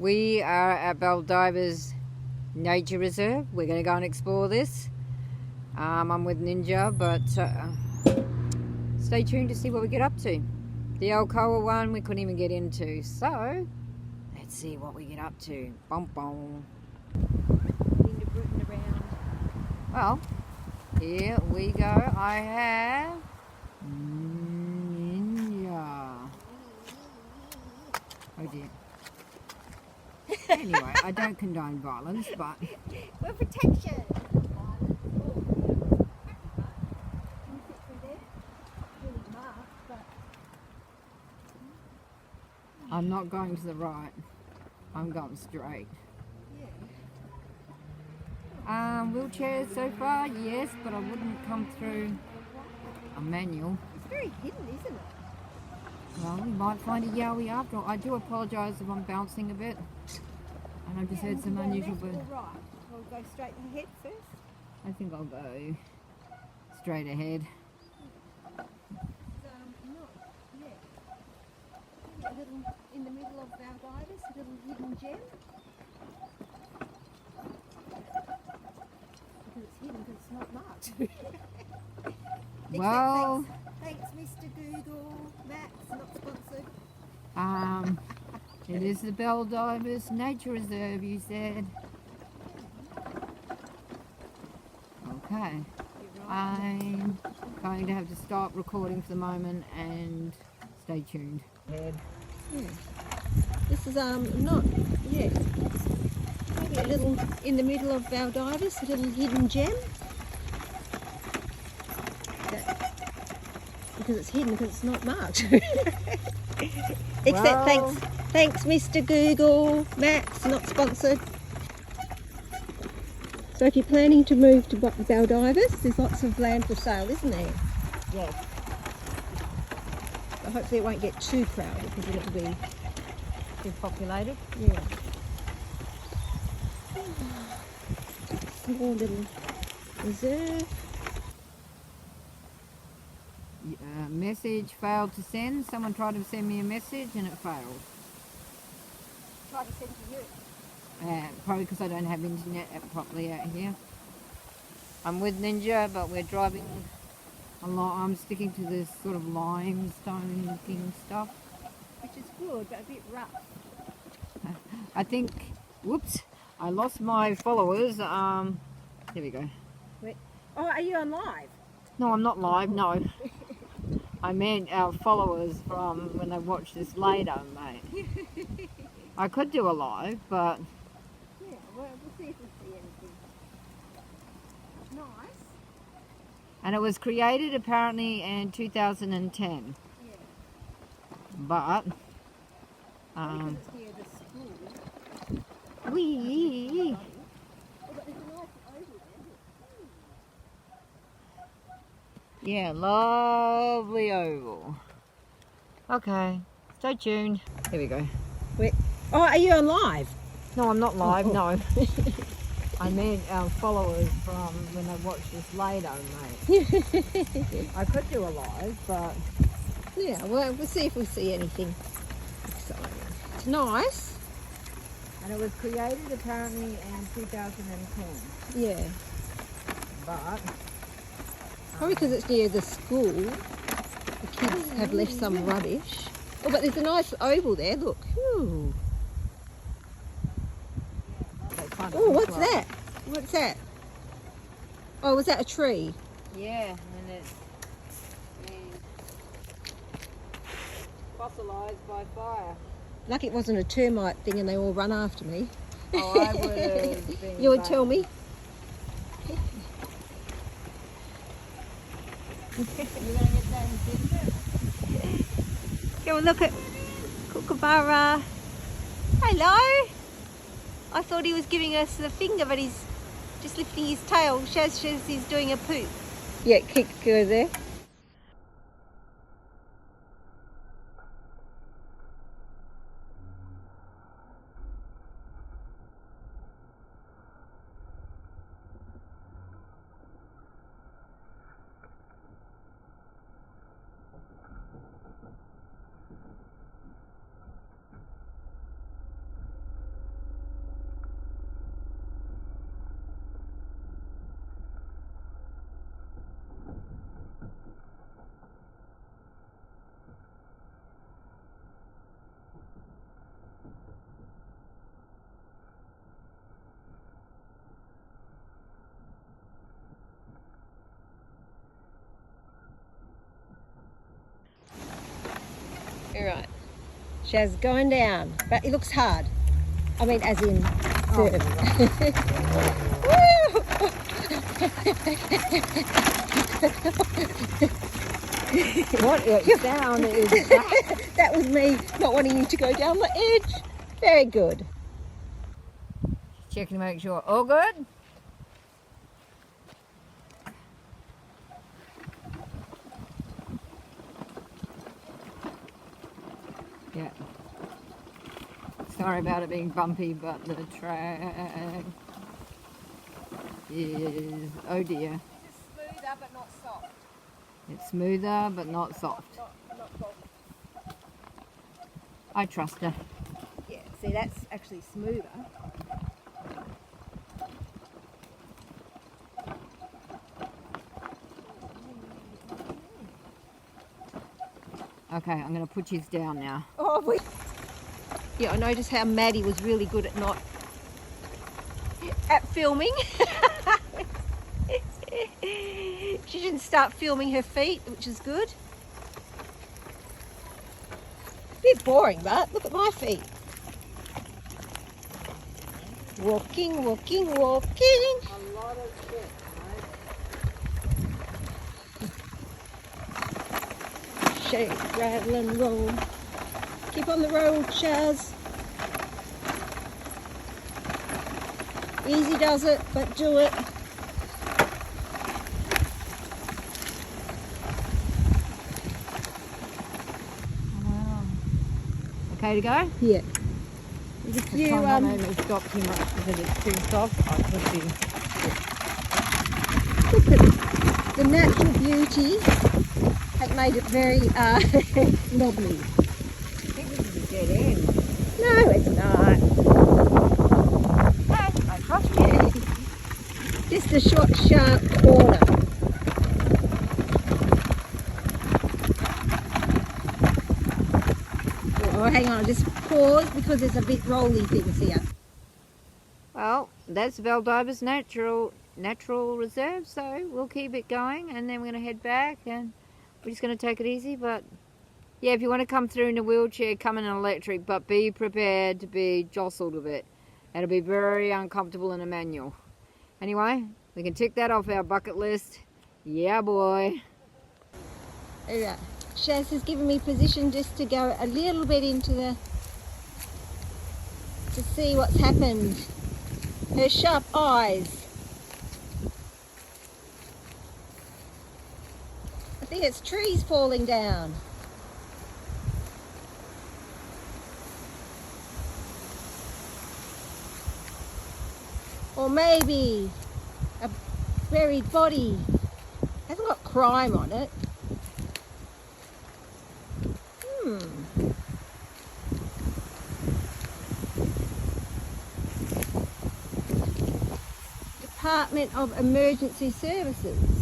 We are at Baldivis Nature Reserve. We're going to go and explore this. I'm with Ninja, but stay tuned to see what we get up to. The Alcoa one we couldn't even get into, so let's see what we get up to. Bum bum. Well, here we go. I have Ninja. Oh dear. Anyway, I don't condone violence, but for protection. I'm not going to the right. I'm going straight. Wheelchairs so far, yes, but I wouldn't come through a manual. It's very hidden, isn't it? Well, we might find a yowie after all. I do apologise if I'm bouncing a bit. And I've just heard some unusual birds. Right. We'll go straight ahead first. I think I'll go straight ahead. A little in the middle of Baldivis, a little hidden gem. Because it's hidden, because it's not marked. Well, thanks, Mr. Google Maps, not sponsored. It is the Baldivis Nature Reserve, you said. Okay. I'm going to have to stop recording for the moment and stay tuned. Yeah. This is not maybe a little in the middle of Baldivis, a little hidden gem. Because it's hidden, because it's not marked. Except thanks Mr. Google Maps, not sponsored. So if you're planning to move to Baldivis, there's lots of land for sale, isn't there? Yes. But hopefully it won't get too crowded, because then it'll be Too populated? yeah. Small little reserve. Message failed to send. Someone tried to send me a message and it failed. Try to send to you. Probably because I don't have internet properly out here. I'm with Ninja, but we're driving a lot. I'm sticking to this sort of limestone looking stuff. Which is good, but a bit rough. I think, whoops, I lost my followers. Here we go. Wait. Oh, are you on live? No, I'm not live, no. I meant our followers from when they watch this later, mate. I could do a live, but... Yeah, well, we'll see if we see anything. Nice. And it was created apparently in 2010. Yeah. But... Because it's near the school. Wee! Oh, but there's a nice oval there. Yeah, lovely oval. Okay, stay tuned. Here we go. Wait. Oh, are you on live? No, I'm not live, Oh. no. I meant our followers from when they watch this later, mate. I could do a live, but... Yeah, well, we'll see if we see anything exciting. It's nice. And it was created apparently in 2010. Yeah. But... Probably because it's near the school. The kids have left some rubbish. Oh, but there's a nice oval there, look. Ooh. Oh, what's that? What's that? Oh, was that a tree? Yeah, and it's been fossilised by fire. Lucky it wasn't a termite thing and they all run after me. Oh, I would have been... You would tell me? You're going to get that in picture? Go and look at Kookaburra. Hello. I thought he was giving us the finger, but he's just lifting his tail. Shows he's doing a poop. Yeah, go there. Shaz going down, but it looks hard. I mean, as in serve. What sound is that? That was me not wanting you to go down the edge. Very good. Checking to make sure all good. Yeah. Sorry about it being bumpy, but the track is, oh dear. It's smoother but not soft. It's smoother but not soft. Not soft. I trust her. Yeah, see, that's actually smoother. Okay, I'm going to put you down now. Oh, yeah, I noticed how Maddie was really good at filming. She didn't start filming her feet, which is good. Bit boring, but look at my feet. Walking, walking, walking. A lot of shit, Shake, rattle and roll. Keep on the road, Shaz. Easy does it, but do it. Wow. Okay to go? Yeah. If You, I made me stop too much because it's too soft, I could be. Look at the natural beauty has made it very knobbly. I think this is a dead end. No, it's not. I trust you. Just a short, sharp corner. Oh, hang on, just pause because there's a bit rolly things here. Well, that's Baldivis Natural Reserve, so we'll keep it going and then we're going to head back and we're just going to take it easy. But yeah, if you want to come through in a wheelchair, come in an electric, but be prepared to be jostled a bit. It'll be very uncomfortable in a manual. Anyway, we can tick that off our bucket list. Yeah, boy. Alright, Shaz has given me position just to go a little bit into the, to see what's happened. Her sharp eyes. I think it's trees falling down. Or maybe a buried body. Hasn't got crime on it. Department of Emergency Services.